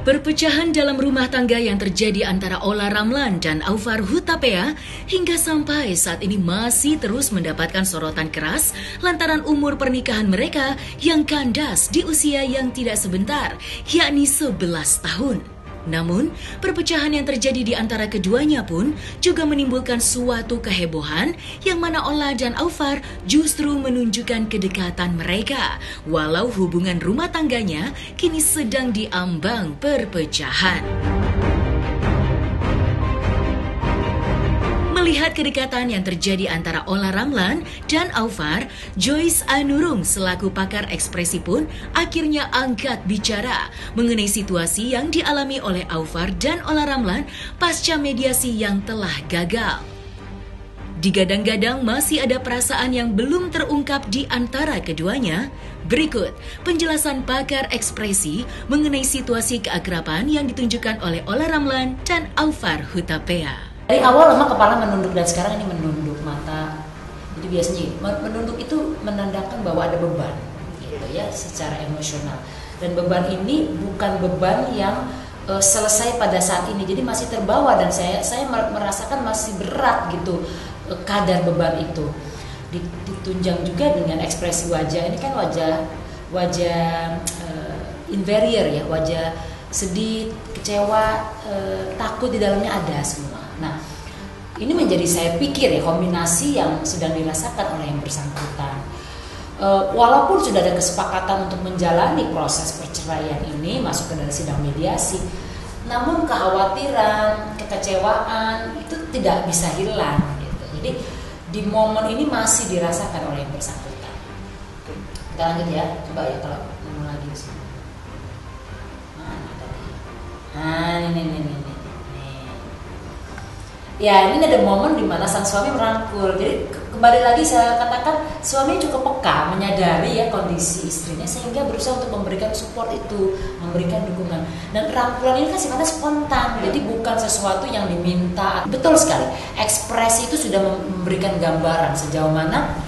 Perpecahan dalam rumah tangga yang terjadi antara Ola Ramlan dan Aufar Hutapea hingga sampai saat ini masih terus mendapatkan sorotan keras lantaran umur pernikahan mereka yang kandas di usia yang tidak sebentar, yakni 11 tahun. Namun, perpecahan yang terjadi di antara keduanya pun juga menimbulkan suatu kehebohan yang mana Ola dan Aufar justru menunjukkan kedekatan mereka, walau hubungan rumah tangganya kini sedang diambang perpecahan. Melihat kedekatan yang terjadi antara Ola Ramlan dan Aufar, Joyce Anurung selaku pakar ekspresi pun akhirnya angkat bicara mengenai situasi yang dialami oleh Aufar dan Ola Ramlan pasca mediasi yang telah gagal. Digadang-gadang masih ada perasaan yang belum terungkap di antara keduanya. Berikut penjelasan pakar ekspresi mengenai situasi keakraban yang ditunjukkan oleh Ola Ramlan dan Aufar Hutapea. Dari awal memang kepala menunduk dan sekarang ini menunduk mata. Jadi biasanya menunduk itu menandakan bahwa ada beban, gitu ya, secara emosional. Dan beban ini bukan beban yang selesai pada saat ini. Jadi masih terbawa dan saya merasakan masih berat gitu kadar beban itu. Ditunjang juga dengan ekspresi wajah. Ini kan wajah inferior ya, wajah sedih, kecewa, takut di dalamnya ada semua. Nah, ini menjadi saya pikir ya kombinasi yang sedang dirasakan oleh yang bersangkutan. Walaupun sudah ada kesepakatan untuk menjalani proses perceraian ini masuk ke dalam sidang mediasi, namun kekhawatiran, kekecewaan itu tidak bisa hilang. Gitu. Jadi di momen ini masih dirasakan oleh yang bersangkutan. Kita lanjut ya, coba ya kalau mau lagi. Ini. Ya, ini ada momen di mana sang suami merangkul. Jadi kembali lagi saya katakan suami cukup peka menyadari ya kondisi istrinya sehingga berusaha untuk memberikan support itu, memberikan dukungan. Dan rangkulan ini kan sifatnya spontan, jadi bukan sesuatu yang diminta. Betul sekali. Ekspresi itu sudah memberikan gambaran sejauh mana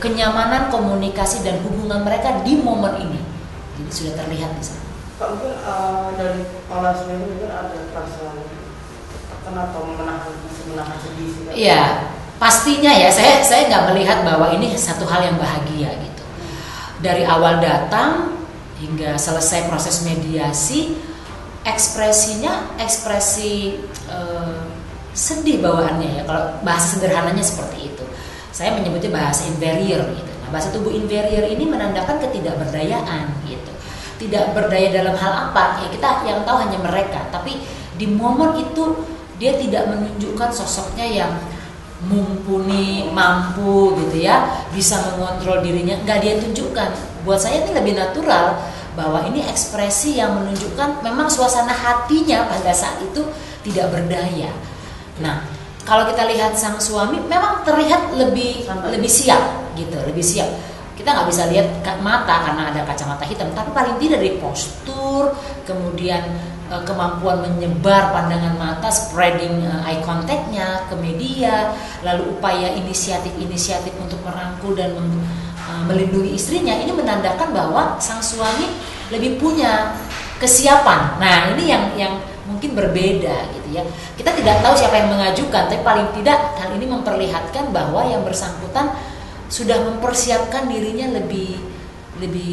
kenyamanan komunikasi dan hubungan mereka di momen ini. Jadi sudah terlihat di sana. Pak, mungkin dari Ola sendiri mungkin ada perasaan atau menahan sedih sih? Iya, pastinya ya. Saya nggak melihat bahwa ini satu hal yang bahagia gitu. Dari awal datang hingga selesai proses mediasi, ekspresinya ekspresi sedih bawaannya ya. Kalau bahasa sederhananya seperti itu. Saya menyebutnya bahasa inferior gitu. Nah, bahasa tubuh inferior ini menandakan ketidakberdayaan gitu. Tidak berdaya dalam hal apa? Ya kita yang tahu hanya mereka. Tapi di momen itu dia tidak menunjukkan sosoknya yang mumpuni, mampu gitu ya, bisa mengontrol dirinya, nggak dia tunjukkan. Buat saya ini lebih natural bahwa ini ekspresi yang menunjukkan memang suasana hatinya pada saat itu tidak berdaya. Nah, kalau kita lihat sang suami memang terlihat lebih siap gitu, lebih siap. Kita nggak bisa lihat mata karena ada kacamata hitam, tapi paling tidak dari postur, kemudian kemampuan menyebar pandangan mata, spreading eye contact-nya ke media, lalu upaya inisiatif untuk merangkul dan melindungi istrinya, ini menandakan bahwa sang suami lebih punya kesiapan. Nah, ini yang mungkin berbeda gitu ya. Kita tidak tahu siapa yang mengajukan, tapi paling tidak hal ini memperlihatkan bahwa yang bersangkutan sudah mempersiapkan dirinya lebih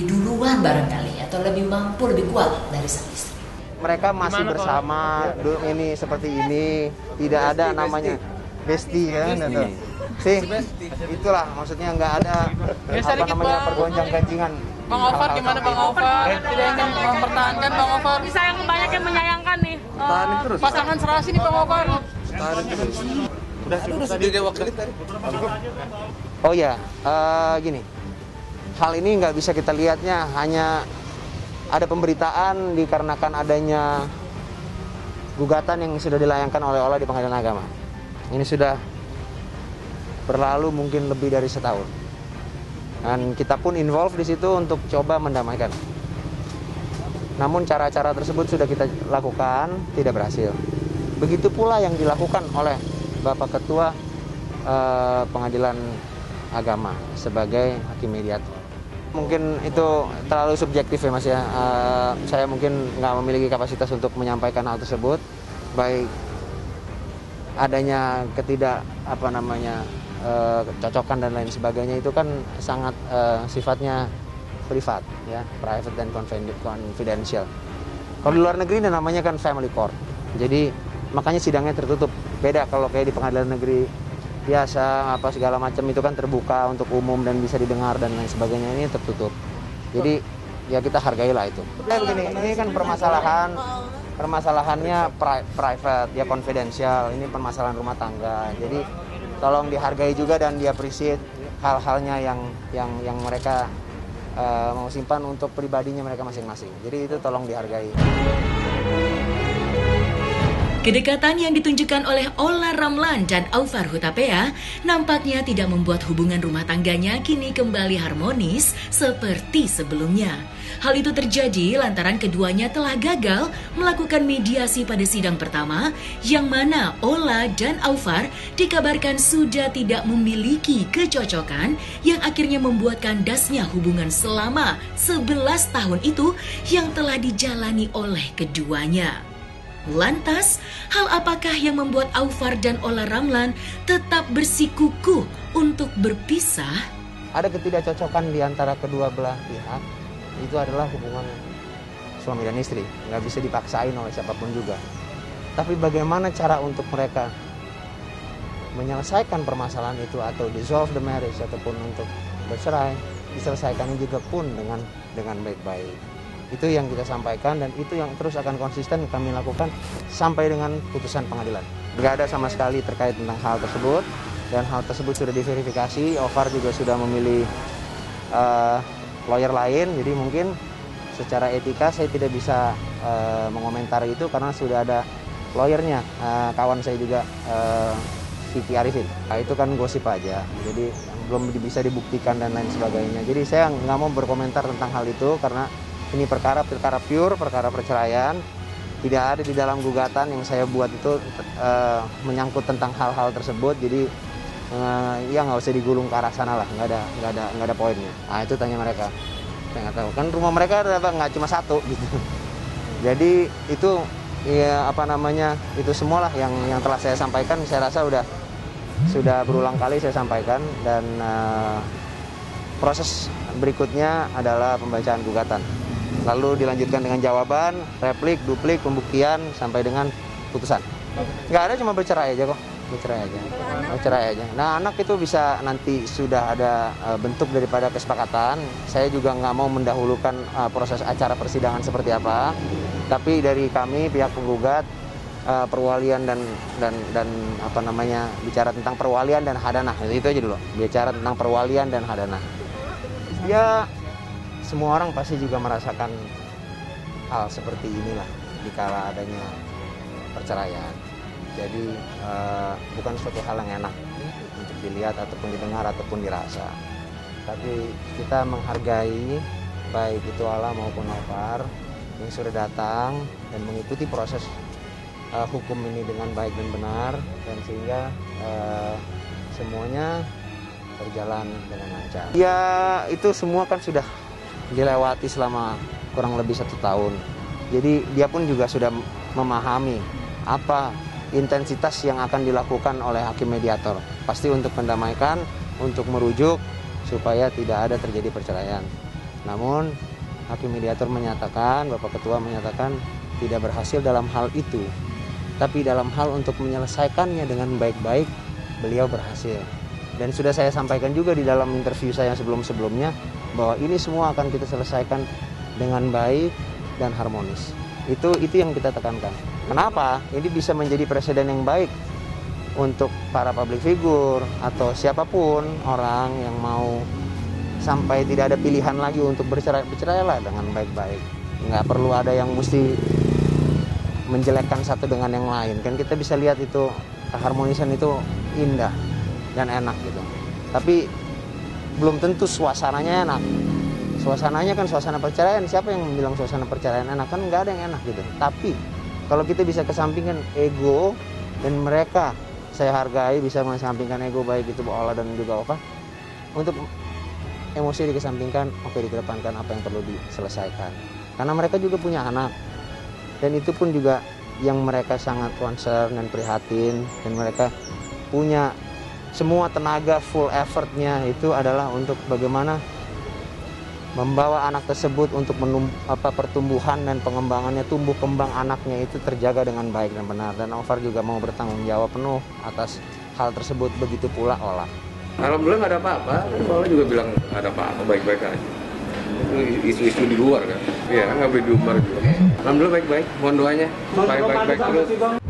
duluan barangkali atau lebih mampu, lebih kuat dari sang istri. Mereka masih bersama ini seperti ini, tidak ada namanya bestie kan atau sih itulah maksudnya nggak ada apa namanya pergonjang-ganjingan. Bang Aufar gimana Bang Aufar? Tidak ingin mempertahankan Bang Aufar? Bisa yang banyak yang menyayangkan nih. Terus. Pasangan serasi nih Bang Aufar. Terus. Udah sendiri waktu tadi. Oh ya, gini. Hal ini nggak bisa kita lihatnya hanya ada pemberitaan dikarenakan adanya gugatan yang sudah dilayangkan oleh Ola di Pengadilan Agama. Ini sudah berlalu mungkin lebih dari setahun. Dan kita pun involve di situ untuk coba mendamaikan. Namun cara-cara tersebut sudah kita lakukan, tidak berhasil. Begitu pula yang dilakukan oleh Bapak Ketua Pengadilan Agama sebagai hakim mediator. Mungkin itu terlalu subjektif ya Mas ya. Saya mungkin nggak memiliki kapasitas untuk menyampaikan hal tersebut. Baik adanya cocokan dan lain sebagainya itu kan sangat sifatnya privat ya, private dan confidential. Kalau di luar negeri namanya kan family court. Jadi makanya sidangnya tertutup. Beda kalau kayak di pengadilan negeri biasa segala macam itu kan terbuka untuk umum dan bisa didengar dan lain sebagainya. Ini tertutup. Jadi ya kita hargailah itu. Begini, ini kan permasalahannya private ya, confidential. Ini permasalahan rumah tangga. Jadi tolong dihargai juga dan di-appreciate hal-halnya yang mereka mau simpan untuk pribadinya mereka masing-masing. Jadi itu tolong dihargai. Kedekatan yang ditunjukkan oleh Ola Ramlan dan Aufar Hutapea nampaknya tidak membuat hubungan rumah tangganya kini kembali harmonis seperti sebelumnya. Hal itu terjadi lantaran keduanya telah gagal melakukan mediasi pada sidang pertama, yang mana Ola dan Aufar dikabarkan sudah tidak memiliki kecocokan yang akhirnya membuat kandasnya hubungan selama 11 tahun itu yang telah dijalani oleh keduanya. Lantas, hal apakah yang membuat Aufar dan Ola Ramlan tetap bersikukuh untuk berpisah? Ada ketidakcocokan di antara kedua belah pihak. Itu adalah hubungan suami dan istri. Nggak bisa dipaksain oleh siapapun juga. Tapi bagaimana cara untuk mereka menyelesaikan permasalahan itu atau dissolve the marriage ataupun untuk bercerai, diselesaikannya juga pun dengan baik-baik. Itu yang kita sampaikan dan itu yang terus akan konsisten kami lakukan sampai dengan putusan pengadilan. Nggak ada sama sekali terkait tentang hal tersebut dan hal tersebut sudah diverifikasi. Aufar juga sudah memilih lawyer lain, jadi mungkin secara etika saya tidak bisa mengomentari itu karena sudah ada lawyernya, kawan saya juga Kiki Arifin. Nah, itu kan gosip aja, jadi belum bisa dibuktikan dan lain sebagainya. Jadi saya nggak mau berkomentar tentang hal itu karena ini perkara pure, perkara perceraian. Tidak ada di dalam gugatan yang saya buat itu menyangkut tentang hal-hal tersebut. Jadi ya nggak usah digulung ke arah sana lah, nggak ada poinnya. Nah itu tanya mereka, saya nggak tahu. Kan rumah mereka nggak cuma satu gitu. Jadi itu ya itu semualah yang telah saya sampaikan. Saya rasa sudah berulang kali saya sampaikan dan proses berikutnya adalah pembacaan gugatan. Lalu dilanjutkan dengan jawaban, replik, duplik, pembuktian, sampai dengan putusan. Nggak ada, cuma bercerai aja kok. Bercerai aja. Nah, anak itu bisa nanti sudah ada bentuk daripada kesepakatan. Saya juga nggak mau mendahulukan proses acara persidangan seperti apa. Tapi dari kami, pihak penggugat, perwalian dan bicara tentang perwalian dan hadanah. Itu aja dulu. Bicara tentang perwalian dan hadanah. Ya, semua orang pasti juga merasakan hal seperti inilah dikala adanya perceraian. Jadi bukan suatu hal yang enak untuk dilihat ataupun didengar ataupun dirasa. Tapi kita menghargai baik itu Ola maupun Aufar yang sudah datang dan mengikuti proses hukum ini dengan baik dan benar, dan sehingga semuanya berjalan dengan lancar. Ya itu semua kan sudah dilewati selama kurang lebih 1 tahun. Jadi dia pun juga sudah memahami apa intensitas yang akan dilakukan oleh hakim mediator. Pasti untuk mendamaikan, untuk merujuk supaya tidak ada terjadi perceraian. Namun hakim mediator menyatakan, Bapak Ketua menyatakan tidak berhasil dalam hal itu. Tapi dalam hal untuk menyelesaikannya dengan baik-baik, beliau berhasil. Dan sudah saya sampaikan juga di dalam interview saya sebelum-sebelumnya bahwa ini semua akan kita selesaikan dengan baik dan harmonis. Itu yang kita tekankan. Kenapa? Ini bisa menjadi presiden yang baik untuk para public figure atau siapapun orang yang mau sampai tidak ada pilihan lagi untuk bercerailah dengan baik-baik. Nggak perlu ada yang mesti menjelekkan satu dengan yang lain. Kan kita bisa lihat itu keharmonisan itu indah dan enak gitu. Tapi belum tentu suasananya enak. Suasananya kan suasana perceraian. Siapa yang bilang suasana perceraian enak? Kan nggak ada yang enak gitu. Tapi kalau kita bisa kesampingkan ego dan mereka, saya hargai bisa mengesampingkan ego baik itu Ola dan juga Aufar untuk emosi dikesampingkan, oke dikedepankan apa yang perlu diselesaikan. Karena mereka juga punya anak, dan itu pun juga yang mereka sangat concern dan prihatin, dan mereka punya semua tenaga full effortnya itu adalah untuk bagaimana membawa anak tersebut untuk pertumbuhan dan pengembangannya, tumbuh kembang anaknya itu terjaga dengan baik dan benar. Dan Alvar juga mau bertanggung jawab penuh atas hal tersebut, begitu pula Ola. Alhamdulillah nggak ada apa-apa, Ola juga bilang nggak ada apa-apa, baik-baik aja. Isu-isu di luar kan, iya nggak boleh diumbar juga. Alhamdulillah baik-baik, mohon doanya, baik-baik terus.